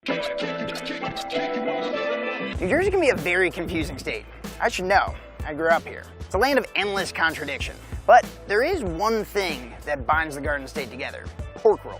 New Jersey can be a very confusing state. I should know. I grew up here. It's a land of endless contradiction. But there is one thing that binds the Garden State together: pork roll.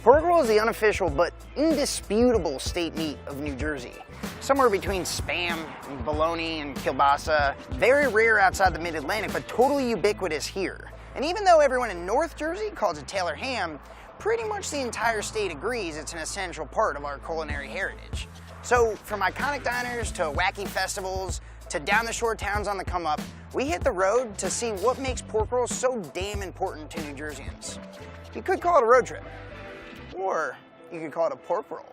Pork roll is the unofficial but indisputable state meat of New Jersey. Somewhere between Spam and bologna and kielbasa. Very rare outside the mid-Atlantic, but totally ubiquitous here. And even though everyone in North Jersey calls it Taylor ham, pretty much the entire state agrees it's an essential part of our culinary heritage. So from iconic diners to wacky festivals to down the shore towns on the come up, we hit the road to see what makes pork roll so damn important to New Jerseyans. You could call it a road trip, or you could call it a pork roll.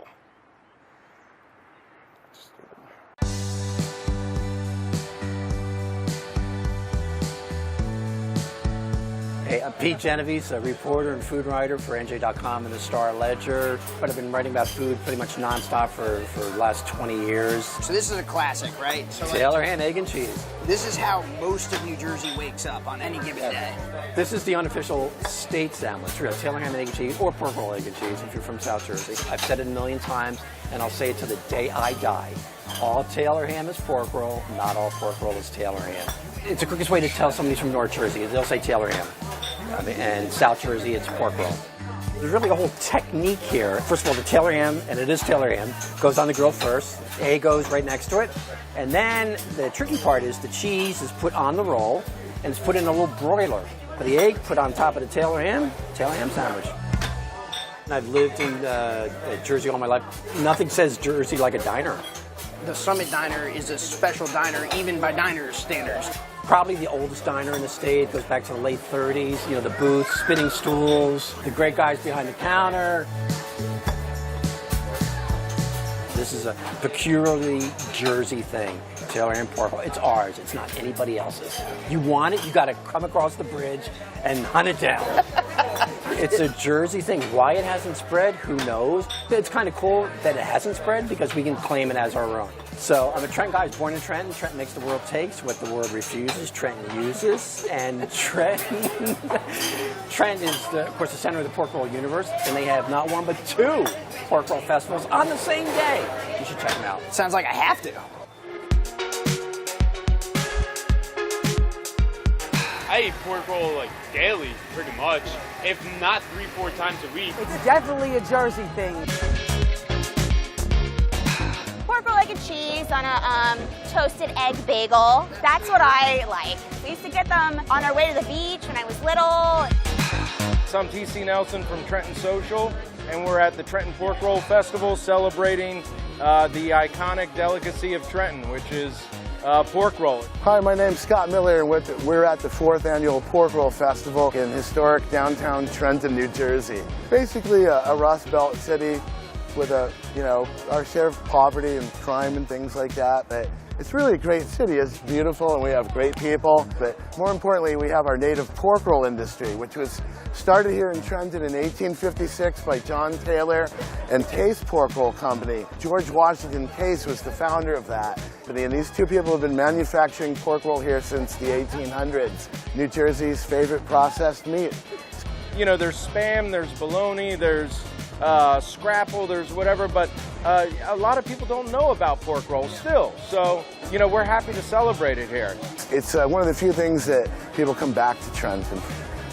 Hey, I'm Pete Genovese, a reporter and food writer for NJ.com and the Star Ledger. But I've been writing about food pretty much nonstop for the last 20 years. So this is a classic, right? So Taylor ham, egg, and cheese. This is how most of New Jersey wakes up on any given day. This is the unofficial state sandwich. Taylor ham, egg, and cheese, or pork roll, egg, and cheese if you're from South Jersey. I've said it a million times, and I'll say it to the day I die. All Taylor ham is pork roll, not all pork roll is Taylor ham. It's the quickest way to tell somebody's from North Jersey. They'll say Taylor ham. And South Jersey, it's pork roll. There's really a whole technique here. First of all, the Taylor ham, and it is Taylor ham, goes on the grill first. The egg goes right next to it. And then the tricky part is the cheese is put on the roll, and it's put in a little broiler. For the egg, put on top of the Taylor ham sandwich. And I've lived in Jersey all my life. Nothing says Jersey like a diner. The Summit Diner is a special diner, even by diners' standards. Probably the oldest diner in the state. Goes back to the late 30s. You know, the booths, spinning stools, the great guys behind the counter. This is a peculiarly Jersey thing. Taylor ham pork roll. It's ours. It's not anybody else's. You want it, you got to come across the bridge and hunt it down. It's a Jersey thing. Why it hasn't spread, who knows? It's kind of cool that it hasn't spread because we can claim it as our own. So I'm a Trent guy, born in Trenton. Trenton makes the world takes. What the world refuses, Trenton uses. And Trent is, of course, the center of the pork roll universe. And they have not one, but 2 pork roll festivals on the same day. You should check them out. Sounds like I have to. I eat pork roll like daily, pretty much, if not 3-4 times a week. It's definitely a Jersey thing. Pork roll, egg, and cheese on a toasted egg bagel. That's what I like. We used to get them on our way to the beach when I was little. So I'm TC Nelson from Trenton Social, and we're at the Trenton Pork Roll Festival celebrating the iconic delicacy of Trenton, which is pork roll. Hi, my name's Scott Miller, and we're at the 4th Annual Pork Roll Festival in historic downtown Trenton, New Jersey. Basically a Rust Belt city with our share of poverty and crime and things like that. But it's really a great city. It's beautiful and we have great people. But more importantly, we have our native pork roll industry, which was started here in Trenton in 1856 by John Taylor and Case Pork Roll Company. George Washington Case was the founder of that. And these 2 people have been manufacturing pork roll here since the 1800s. New Jersey's favorite processed meat. You know, there's Spam, there's bologna, there's scrapple, there's whatever, but a lot of people don't know about pork roll still. So, we're happy to celebrate it here. It's one of the few things that people come back to Trenton.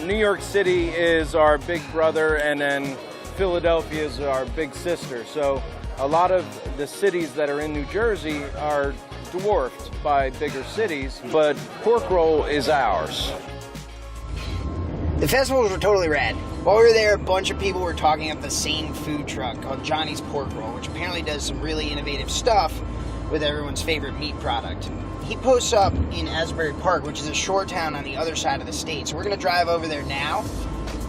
New York City is our big brother, and then Philadelphia is our big sister. So a lot of the cities that are in New Jersey are dwarfed by bigger cities, but pork roll is ours. The festivals were totally rad. While we were there, a bunch of people were talking up the same food truck called Johnny's Pork Roll, which apparently does some really innovative stuff with everyone's favorite meat product. He posts up in Asbury Park, which is a shore town on the other side of the state. So we're going to drive over there now,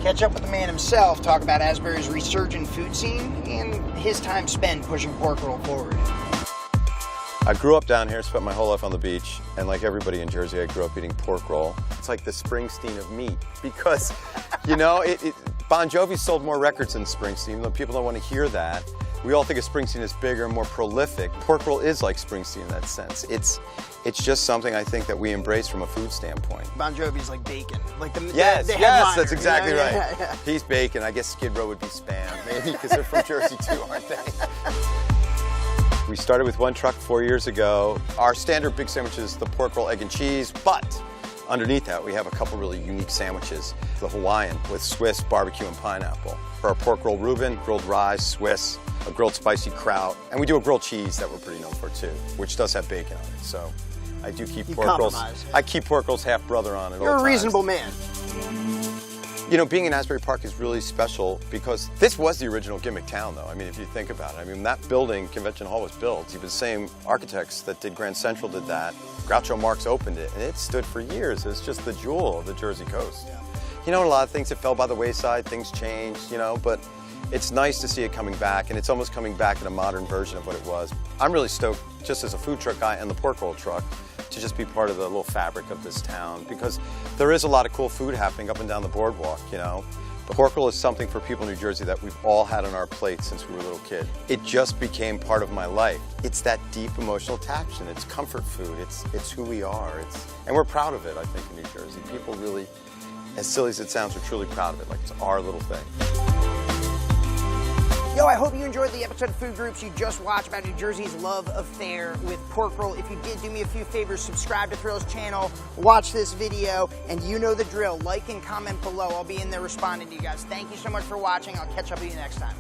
catch up with the man himself, talk about Asbury's resurgent food scene and his time spent pushing pork roll forward. I grew up down here, spent my whole life on the beach, and like everybody in Jersey, I grew up eating pork roll. It's like the Springsteen of meat because, Bon Jovi sold more records than Springsteen, even though people don't want to hear that. We all think of Springsteen as bigger and more prolific. Pork roll is like Springsteen in that sense. It's just something I think that we embrace from a food standpoint. Bon Jovi's like bacon. Like the yes, headliner, that's exactly right. Yeah. He's bacon. I guess Skid Row would be Spam, maybe, because they're from Jersey too, aren't they? We started with one truck 4 years ago. Our standard big sandwich is the pork roll, egg and cheese, but underneath that we have a couple really unique sandwiches. The Hawaiian with Swiss, barbecue, and pineapple. For our pork roll Reuben, grilled rye, Swiss, a grilled spicy kraut, and we do a grilled cheese that we're pretty known for too, which does have bacon on it. So I do keep pork rolls. I keep pork rolls half brother on it. You're a reasonable man. You know, being in Asbury Park is really special because this was the original gimmick town, though. I mean, if you think about it. I mean, when that building, Convention Hall, was built, even the same architects that did Grand Central did that. Groucho Marx opened it, and it stood for years. It's just the jewel of the Jersey coast. Yeah. You know, a lot of things that fell by the wayside, things changed, you know, but it's nice to see it coming back, and it's almost coming back in a modern version of what it was. I'm really stoked, just as a food truck guy and the pork roll truck, to just be part of the little fabric of this town, because there is a lot of cool food happening up and down the boardwalk, you know. The pork roll is something for people in New Jersey that we've all had on our plate since we were a little kid. It just became part of my life. It's that deep emotional attachment. It's comfort food. It's who we are. And we're proud of it, I think, in New Jersey. People really, as silly as it sounds, are truly proud of it. Like, it's our little thing. Yo, I hope you enjoyed the episode of Food Groups you just watched about New Jersey's love affair with pork roll. If you did, do me a few favors. Subscribe to Thrill's channel, watch this video, and you know the drill. Like and comment below. I'll be in there responding to you guys. Thank you so much for watching. I'll catch up with you next time.